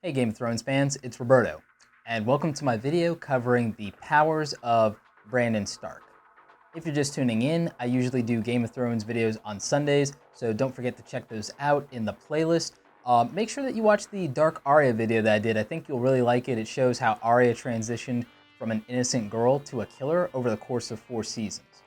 Hey Game of Thrones fans, it's Roberto, and welcome to my video covering the powers of Bran Stark. If you're just tuning in, I usually do Game of Thrones videos on Sundays, so don't forget to check those out in the playlist. Make sure that you watch the Dark Arya video that I did. I think you'll really like it. It shows how Arya transitioned from an innocent girl to a killer over the course of 4 seasons.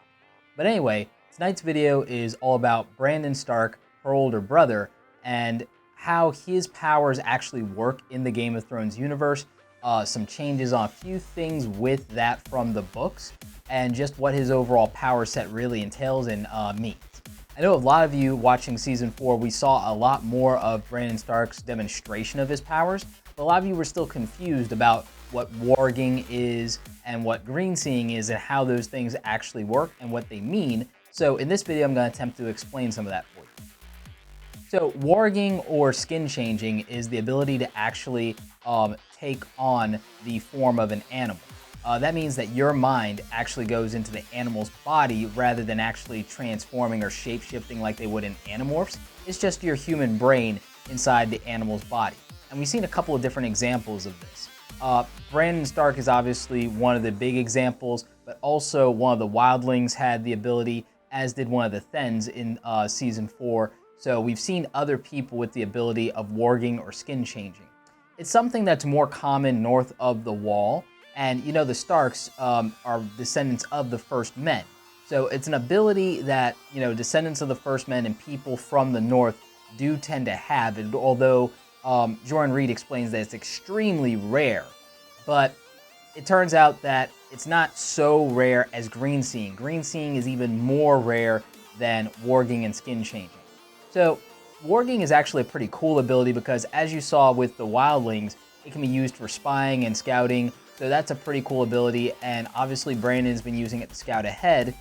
But anyway, tonight's video is all about Bran Stark, her older brother, and how his powers actually work in the Game of Thrones universe, some changes on a few things with that from the books, and just what his overall power set really entails and means. I know a lot of you watching Season 4, we saw a lot more of Bran Stark's demonstration of his powers, but a lot of you were still confused about what Warging is and what Green Seeing is and how those things actually work and what they mean. So in this video, I'm going to attempt to explain some of that for you. So warging or skin changing is the ability to actually take on the form of an animal. That means that your mind actually goes into the animal's body rather than actually transforming or shape-shifting like they would in Animorphs. It's just your human brain inside the animal's body. And we've seen a couple of different examples of this. Bran Stark is obviously one of the big examples, but also one of the wildlings had the ability, as did one of the Thens in Season 4. So we've seen other people with the ability of warging or skin changing. It's something that's more common north of the Wall, and you know the Starks are descendants of the First Men. So it's an ability that, you know, descendants of the First Men and people from the North do tend to have, and although Jordan Reed explains that it's extremely rare, but it turns out that it's not so rare as Green Seeing. Green Seeing is even more rare than warging and skin changing. So, warging is actually a pretty cool ability because, as you saw with the wildlings, it can be used for spying and scouting, so that's a pretty cool ability, and obviously Brandon's been using it to scout ahead.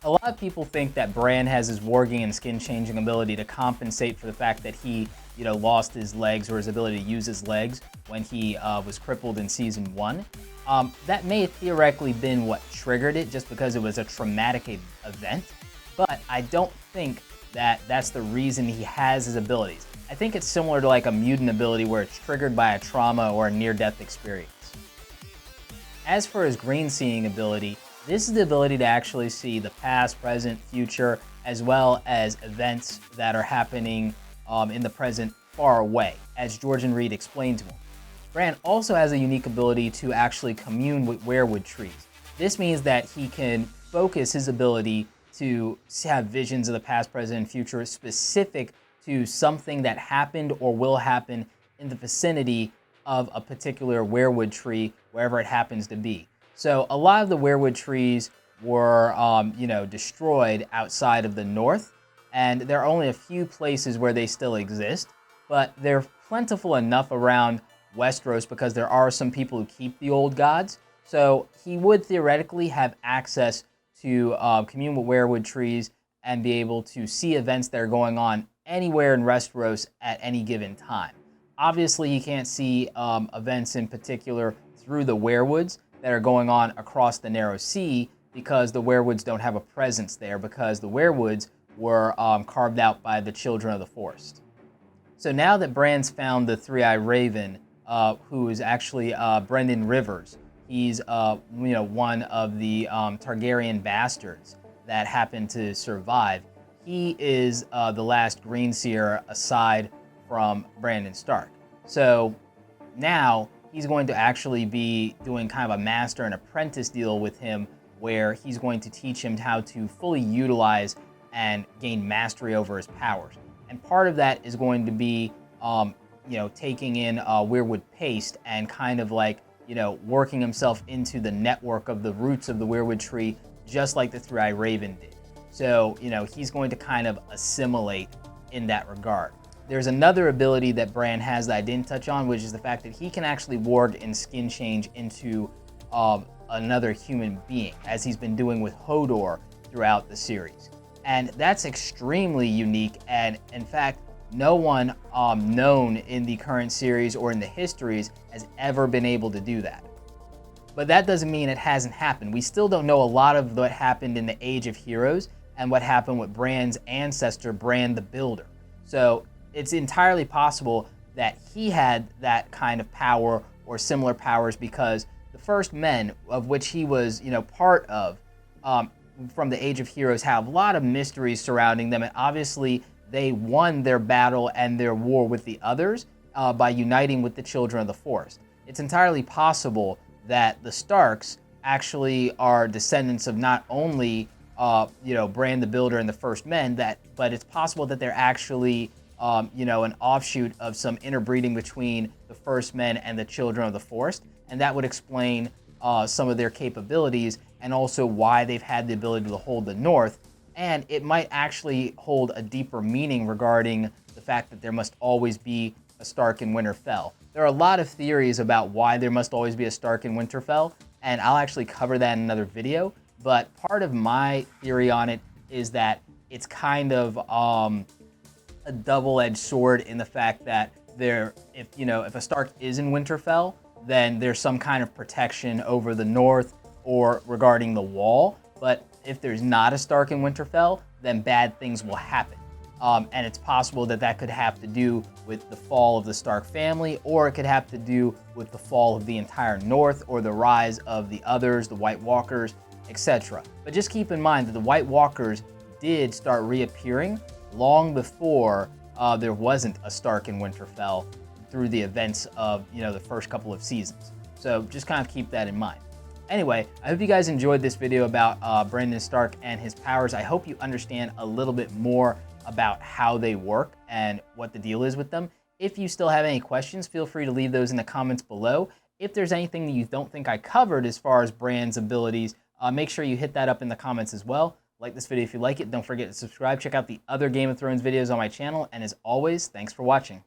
A lot of people think that Bran has his warging and skin-changing ability to compensate for the fact that he, you know, lost his legs or his ability to use his legs when he was crippled in Season 1. That may have theoretically been what triggered it, just because it was a traumatic event, but I don't think that's the reason he has his abilities. I think it's similar to like a mutant ability where it's triggered by a trauma or a near-death experience. As for his green seeing ability, this is the ability to actually see the past, present, future, as well as events that are happening in the present far away, as Jordan Reed explained to him. Bran also has a unique ability to actually commune with weirwood trees. This means that he can focus his ability to have visions of the past, present, and future specific to something that happened or will happen in the vicinity of a particular weirwood tree, wherever it happens to be. So a lot of the weirwood trees were, destroyed outside of the north, and there are only a few places where they still exist, but they're plentiful enough around Westeros because there are some people who keep the old gods. So he would theoretically have access to commune with weirwood trees and be able to see events that are going on anywhere in Westeros at any given time. Obviously, you can't see events in particular through the weirwoods that are going on across the Narrow Sea because the weirwoods don't have a presence there because the weirwoods were carved out by the Children of the Forest. So now that Bran's found the Three-Eyed Raven, who is actually Brendan Rivers, he's one of the Targaryen bastards that happened to survive. He is the last Greenseer aside from Bran Stark. So now he's going to actually be doing kind of a master and apprentice deal with him where he's going to teach him how to fully utilize and gain mastery over his powers. And part of that is going to be taking in weirwood paste and kind of like working himself into the network of the roots of the weirwood tree, just like the Three-Eyed Raven did. So, he's going to kind of assimilate in that regard. There's another ability that Bran has that I didn't touch on, which is the fact that he can actually warg and skin change into another human being, as he's been doing with Hodor throughout the series. And that's extremely unique, and in fact, no one known in the current series or in the histories has ever been able to do that. But that doesn't mean it hasn't happened. We still don't know a lot of what happened in the Age of Heroes and what happened with Bran's ancestor, Bran the Builder. So it's entirely possible that he had that kind of power or similar powers, because the first men, of which he was, part of, from the Age of Heroes, have a lot of mysteries surrounding them, and obviously they won their battle and their war with the others by uniting with the Children of the Forest. It's entirely possible that the Starks actually are descendants of not only Bran the Builder and the First Men, but it's possible that they're actually an offshoot of some interbreeding between the First Men and the Children of the Forest, and that would explain some of their capabilities and also why they've had the ability to hold the North. And it might actually hold a deeper meaning regarding the fact that there must always be a Stark in Winterfell. There are a lot of theories about why there must always be a Stark in Winterfell, and I'll actually cover that in another video. But part of my theory on it is that it's kind of a double-edged sword, in the fact that if a Stark is in Winterfell, then there's some kind of protection over the North or regarding the Wall. But if there's not a Stark in Winterfell, then bad things will happen. And it's possible that that could have to do with the fall of the Stark family, or it could have to do with the fall of the entire North, or the rise of the others, the White Walkers, etc. But just keep in mind that the White Walkers did start reappearing long before there wasn't a Stark in Winterfell, through the events of the first couple of seasons. So just kind of keep that in mind. Anyway, I hope you guys enjoyed this video about Bran Stark and his powers. I hope you understand a little bit more about how they work and what the deal is with them. If you still have any questions, feel free to leave those in the comments below. If there's anything that you don't think I covered as far as Bran's abilities, make sure you hit that up in the comments as well. Like this video if you like it. Don't forget to subscribe. Check out the other Game of Thrones videos on my channel. And as always, thanks for watching.